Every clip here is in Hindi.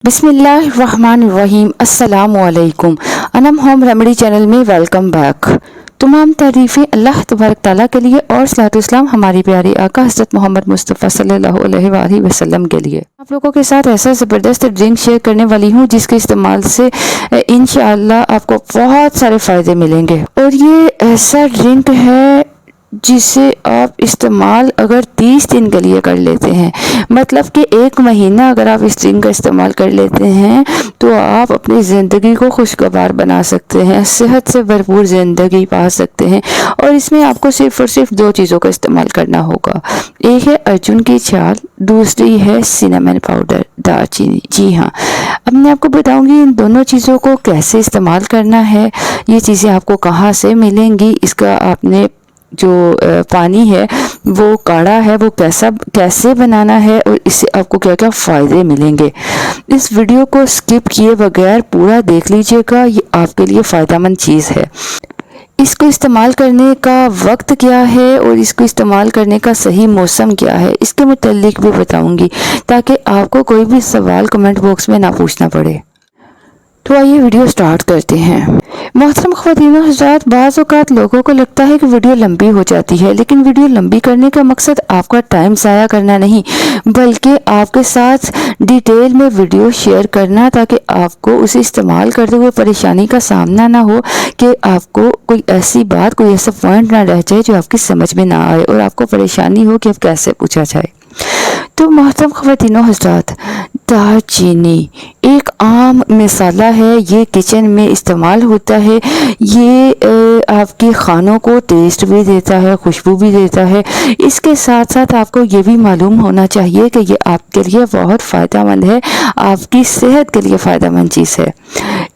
बिस्मिल्लाहिर्रहमानिर्रहीम। अस्सलामुअलैकुम। अनम होम रेमेडी चैनल में वेलकम बैक। तमाम तारीफ़ें अल्लाह तबारक ताला के लिए और सलातो-सलाम हमारी प्यारी आका हज़रत मोहम्मद मुस्तफ़ा सल्लल्लाहु अलैहि वसल्लम के लिए। आप लोगों के साथ ऐसा ज़बरदस्त ड्रिंक शेयर करने वाली हूँ जिसके इस्तेमाल से इंशाअल्लाह आपको बहुत सारे फ़ायदे मिलेंगे। और ये ऐसा ड्रिंक है जिसे आप इस्तेमाल अगर 30 दिन के लिए कर लेते हैं, मतलब कि 1 महीना अगर आप इस ड्रिंक का इस्तेमाल कर लेते हैं तो आप अपनी ज़िंदगी को खुशगवार बना सकते हैं, सेहत से भरपूर ज़िंदगी पा सकते हैं। और इसमें आपको सिर्फ़ और सिर्फ 2 चीज़ों का इस्तेमाल करना होगा। एक है अर्जुन की छाल, दूसरी है सिनेमन पाउडर, दालचीनी। जी हाँ, अब मैं आपको बताऊंगी इन दोनों चीज़ों को कैसे इस्तेमाल करना है, ये चीज़ें आपको कहाँ से मिलेंगी, इसका आपने जो पानी है वो काढ़ा है वो कैसे बनाना है और इससे आपको क्या क्या फ़ायदे मिलेंगे। इस वीडियो को स्किप किए बगैर पूरा देख लीजिएगा, ये आपके लिए फ़ायदेमंद चीज़ है। इसको इस्तेमाल करने का वक्त क्या है और इसको इस्तेमाल करने का सही मौसम क्या है, इसके मुतालिक भी बताऊंगी ताकि आपको कोई भी सवाल कमेंट बॉक्स में ना पूछना पड़े। तो आइए वीडियो स्टार्ट करते हैं। मोहतरम ख़वातीन व हज़रात, बाज़ औक़ात लोगों को लगता है कि वीडियो लंबी हो जाती है, लेकिन वीडियो लंबी करने का मकसद आपका टाइम ज़ाया करना नहीं, बल्कि आपके साथ डिटेल में वीडियो शेयर करना, ताकि आपको उसे इस्तेमाल करते हुए परेशानी का सामना ना हो कि आपको कोई ऐसी बात, कोई ऐसा पॉइंट ना रह जाए जो आपकी समझ में ना आए और आपको परेशानी हो कि अब कैसे पूछा जाए। तो मोहतरम ख़वातीन व हज़रात, दालचीनी एक आम मसाला है, ये किचन में इस्तेमाल होता है। ये आपके खानों को टेस्ट भी देता है, खुशबू भी देता है। इसके साथ साथ आपको ये भी मालूम होना चाहिए कि ये आपके लिए बहुत फ़ायदेमंद है, आपकी सेहत के लिए फ़ायदेमंद चीज़ है।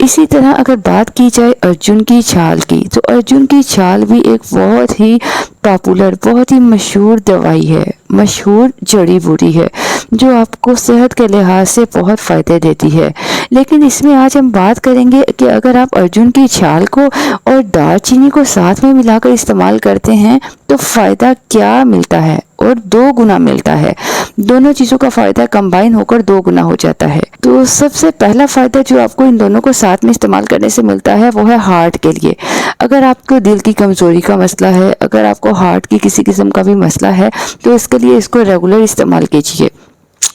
इसी तरह अगर बात की जाए अर्जुन की छाल की, तो अर्जुन की छाल भी एक बहुत ही पॉपुलर, बहुत ही मशहूर दवाई है, मशहूर जड़ी बूटी है जो आपको सेहत के लिहाज से बहुत फ़ायदे देती है। लेकिन इसमें आज हम बात करेंगे कि अगर आप अर्जुन की छाल को और दालचीनी को साथ में मिलाकर इस्तेमाल करते हैं तो फ़ायदा क्या मिलता है, और 2 गुना मिलता है। दोनों चीज़ों का फ़ायदा कंबाइन होकर 2 गुना हो जाता है। तो सबसे पहला फ़ायदा जो आपको इन दोनों को साथ में इस्तेमाल करने से मिलता है वो है हार्ट के लिए। अगर आपको दिल की कमज़ोरी का मसला है, अगर आपको हार्ट की किसी किस्म का भी मसला है, तो इसके लिए इसको रेगुलर इस्तेमाल कीजिए।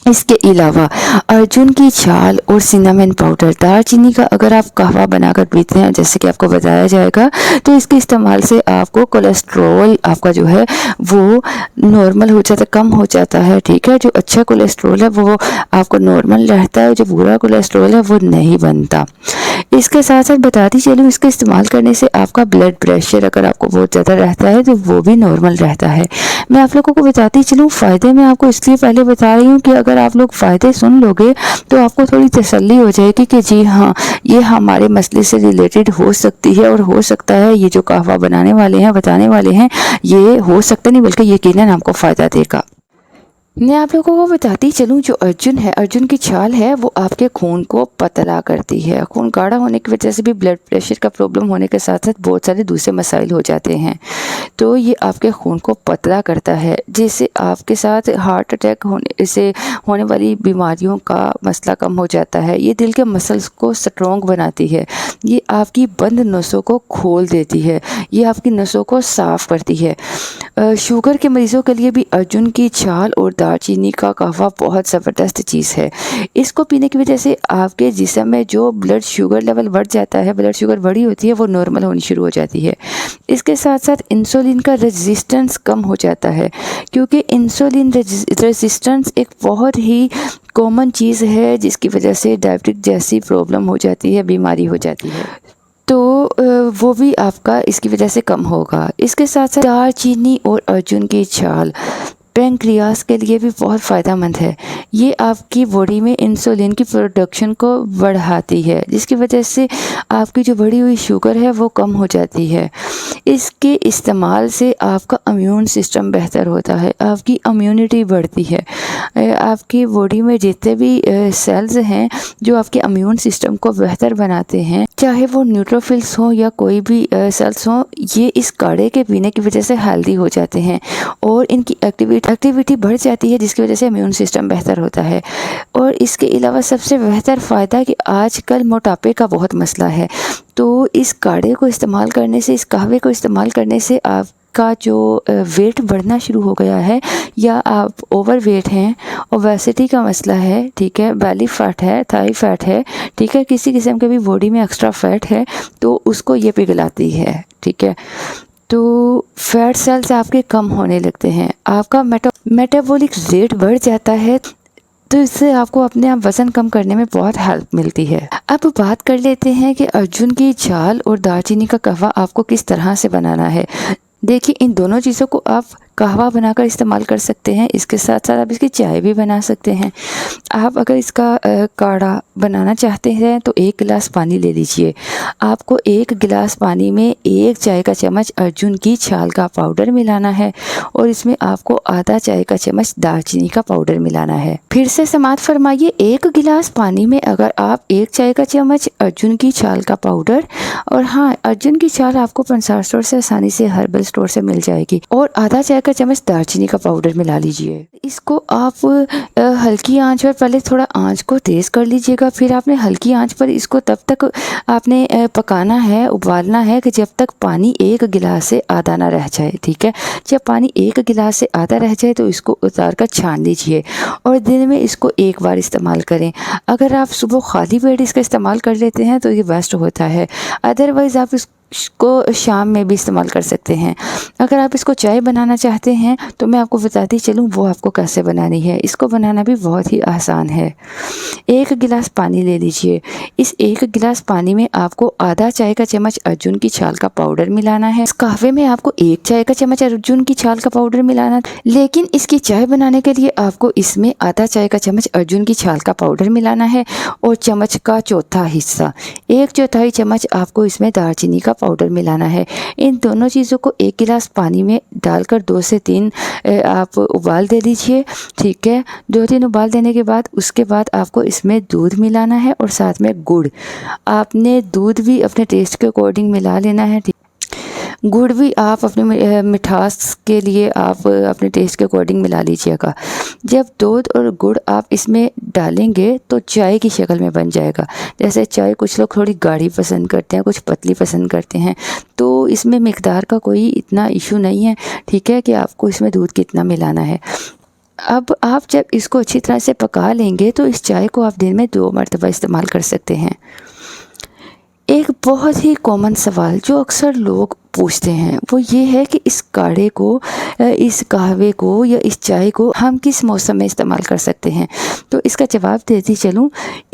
इसके अलावा अर्जुन की छाल और सिनेमन पाउडर, दालचीनी का अगर आप कहवा बनाकर पीते हैं, जैसे कि आपको बताया जाएगा, तो इसके इस्तेमाल से आपको कोलेस्ट्रॉल आपका जो है वो नॉर्मल हो जाता है, कम हो जाता है। ठीक है, जो अच्छा कोलेस्ट्रॉल है वो आपको नॉर्मल रहता है, जो बुरा कोलेस्ट्रॉल है वो नहीं बनता। इसके साथ साथ बताती चलूँ, इसका इस्तेमाल करने से आपका ब्लड प्रेशर अगर आपको बहुत ज़्यादा रहता है तो वो भी नॉर्मल रहता है। मैं आप लोगों को बताती चलूँ, फ़ायदे मैं आपको इसलिए पहले बता रही हूँ कि अगर आप लोग फ़ायदे सुन लोगे तो आपको थोड़ी तसल्ली हो जाएगी कि जी हाँ, ये हमारे मसले से रिलेटेड हो सकती है, और हो सकता है ये जो कहवा बनाने वाले हैं, बताने वाले हैं, ये हो सकता नहीं बल्कि यकीनन आपको फ़ायदा देगा। मैं आप लोगों को बताती चलूँ, जो अर्जुन है, अर्जुन की छाल है, वो आपके खून को पतला करती है। खून गाढ़ा होने की वजह से भी ब्लड प्रेशर का प्रॉब्लम होने के साथ साथ बहुत सारे दूसरे मसाइल हो जाते हैं, तो ये आपके खून को पतला करता है, जिससे आपके साथ हार्ट अटैक होने से होने वाली बीमारियों का मसला कम हो जाता है। ये दिल के मसल्स को स्ट्रॉन्ग बनाती है, ये आपकी बंद नसों को खोल देती है, ये आपकी नसों को साफ़ करती है। शुगर के मरीज़ों के लिए भी अर्जुन की छाल और दालचीनी का कहवा बहुत ज़बरदस्त चीज़ है। इसको पीने की वजह से आपके जिस्म में जो ब्लड शुगर लेवल बढ़ जाता है, ब्लड शुगर बढ़ी होती है, वो नॉर्मल होनी शुरू हो जाती है। इसके साथ साथ इंसुलिन का रेजिस्टेंस कम हो जाता है, क्योंकि इंसुलिन रेजिस्टेंस एक बहुत ही कॉमन चीज़ है जिसकी वजह से डायबिटिक जैसी प्रॉब्लम हो जाती है, बीमारी हो जाती है, तो वो भी आपका इसकी वजह से कम होगा। इसके साथ साथ दालचीनी और अर्जुन की छाल पैंक्रियास के लिए भी बहुत फ़ायदेमंद है। ये आपकी बॉडी में इंसुलिन की प्रोडक्शन को बढ़ाती है, जिसकी वजह से आपकी जो बढ़ी हुई शुगर है वो कम हो जाती है। इसके इस्तेमाल से आपका इम्यून सिस्टम बेहतर होता है, आपकी इम्यूनिटी बढ़ती है। आपकी बॉडी में जितने भी सेल्स हैं जो आपके इम्यून सिस्टम को बेहतर बनाते हैं, चाहे वो न्यूट्रोफिल्स हों या कोई भी सेल्स हों, ये इस काढ़े के पीने की वजह से हेल्दी हो जाते हैं और इनकी एक्टिविटी एक्टिविटी बढ़ जाती है, जिसकी वजह से इम्यून सिस्टम बेहतर होता है। और इसके अलावा सबसे बेहतर फ़ायदा कि आजकल मोटापे का बहुत मसला है, तो इस काढ़े को इस्तेमाल करने से, इस कहवे को इस्तेमाल करने से आपका जो वेट बढ़ना शुरू हो गया है, या आप ओवर वेट हैं, ओबेसिटी का मसला है, ठीक है, बेली फैट है, थाई फैट है, ठीक है, किसी किस्म के भी बॉडी में एक्स्ट्रा फैट है, तो उसको ये पिघलाती है, ठीक है। तो फैट सेल्स आपके कम होने लगते हैं, आपका मेटाबॉलिक रेट बढ़ जाता है, तो इससे आपको अपने आप वज़न कम करने में बहुत हेल्प मिलती है। अब बात कर लेते हैं कि अर्जुन की छाल और दालचीनी का कहवा आपको किस तरह से बनाना है। देखिए, इन दोनों चीज़ों को आप कहवा बनाकर इस्तेमाल कर सकते हैं, इसके साथ साथ आप इसकी चाय भी बना सकते हैं। आप अगर इसका काढ़ा बनाना चाहते हैं तो 1 गिलास पानी ले लीजिए। आपको 1 गिलास पानी में 1 चाय का चम्मच अर्जुन की छाल का पाउडर मिलाना है, और इसमें आपको आधा चाय का चम्मच दालचीनी का पाउडर मिलाना है। फिर से समाप्त फरमाइए, 1 गिलास पानी में अगर आप 1 चाय का चम्मच अर्जुन की छाल का पाउडर, और हाँ, अर्जुन की छाल आपको पंसार स्टोर से आसानी से, हर्बल स्टोर से मिल जाएगी, और आधा चाय का चम्मच दालचीनी का पाउडर मिला लीजिए। इसको आप हल्की आंच पर, पहले थोड़ा आंच को तेज कर लीजिएगा, फिर आपने हल्की आंच पर इसको तब तक आपने पकाना है, उबालना है कि जब तक पानी 1 गिलास से आधा ना रह जाए, ठीक है। जब पानी 1 गिलास से आधा रह जाए तो इसको उतार कर छान लीजिए, और दिन में इसको 1 बार इस्तेमाल करें। अगर आप सुबह खाली पेट इसका इस्तेमाल कर लेते हैं तो ये बेस्ट होता है, अदरवाइज़ आप इसको शाम में भी इस्तेमाल कर सकते हैं। अगर आप इसको चाय बनाना चाहते हैं तो मैं आपको बताती चलूँ वो आपको कैसे बनानी है। इसको बनाना भी बहुत ही आसान है। 1 गिलास पानी ले लीजिए। इस 1 गिलास पानी में आपको आधा चाय का चम्मच अर्जुन की छाल का पाउडर मिलाना है। इस कहवे में आपको 1 चाय का चम्मच अर्जुन की छाल का पाउडर मिलाना, लेकिन इसकी चाय बनाने के लिए आपको इसमें आधा चाय का चम्मच अर्जुन की छाल का पाउडर मिलाना है, और चम्मच का चौथा हिस्सा, 1/4 चम्मच आपको इसमें दालचीनी का पाउडर मिलाना है। इन दोनों चीज़ों को 1 गिलास पानी में डालकर 2 से 3 आप उबाल दे दीजिए, ठीक है। 2-3 उबाल देने के बाद उसके बाद आपको इसमें दूध मिलाना है, और साथ में गुड़। आपने दूध भी अपने टेस्ट के अकॉर्डिंग मिला लेना है, ठीक। गुड़ भी आप अपने मिठास के लिए आप अपने टेस्ट के अकॉर्डिंग मिला लीजिएगा। जब दूध और गुड़ आप इसमें डालेंगे तो चाय की शक्ल में बन जाएगा। जैसे चाय कुछ लोग थोड़ी गाढ़ी पसंद करते हैं, कुछ पतली पसंद करते हैं, तो इसमें मिकदार का कोई इतना इशू नहीं है, ठीक है, कि आपको इसमें दूध कितना मिलाना है। अब आप जब इसको अच्छी तरह से पका लेंगे तो इस चाय को आप दिन में 2 मरतबा इस्तेमाल कर सकते हैं। एक बहुत ही कॉमन सवाल जो अक्सर लोग पूछते हैं वो ये है कि इस काढ़े को, इस कहवे को या इस चाय को हम किस मौसम में इस्तेमाल कर सकते हैं। तो इसका जवाब देती चलूँ,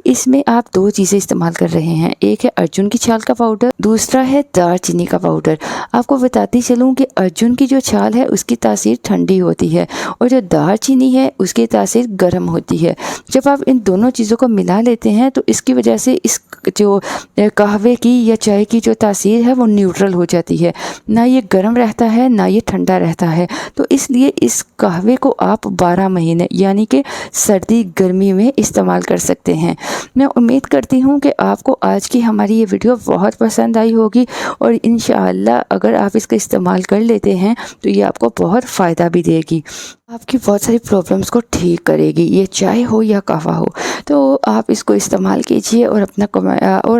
इसमें आप 2 चीज़ें इस्तेमाल कर रहे हैं। एक है अर्जुन की छाल का पाउडर, दूसरा है दालचीनी का पाउडर। आपको बताती चलूँ कि अर्जुन की जो छाल है उसकी तासीर ठंडी होती है, और जो दालचीनी है उसकी तासीर गर्म होती है। जब आप इन दोनों चीज़ों को मिला लेते हैं तो इसकी वजह से इस जो कहवे की या चाय की जो तासीर है वो न्यूट्रल हो जाती है, ना ये गर्म रहता है ना ये ठंडा रहता है। तो इसलिए इस कहवे को आप 12 महीने यानी कि सर्दी गर्मी में इस्तेमाल कर सकते हैं। मैं उम्मीद करती हूँ कि आपको आज की हमारी ये वीडियो बहुत पसंद आई होगी, और इंशाअल्लाह अगर आप इसका इस्तेमाल कर लेते हैं तो ये आपको बहुत फ़ायदा भी देगी, आपकी बहुत सारी प्रॉब्लम्स को ठीक करेगी, ये चाय हो या कहवा हो। तो आप इसको इस्तेमाल कीजिए और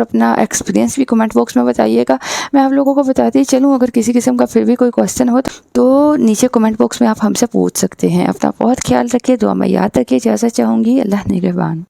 अपना एक्सपीरियंस भी कमेंट बॉक्स में बताइएगा। मैं आप लोगों को बताती चलूँ, अगर किसी किस्म का फिर भी कोई क्वेश्चन हो तो नीचे कमेंट बॉक्स में आप हमसे पूछ सकते हैं। अपना बहुत ख्याल रखिए, दुआ में याद रखिए। इजाज़त चाहूँगी। अल्लाह निगहबान।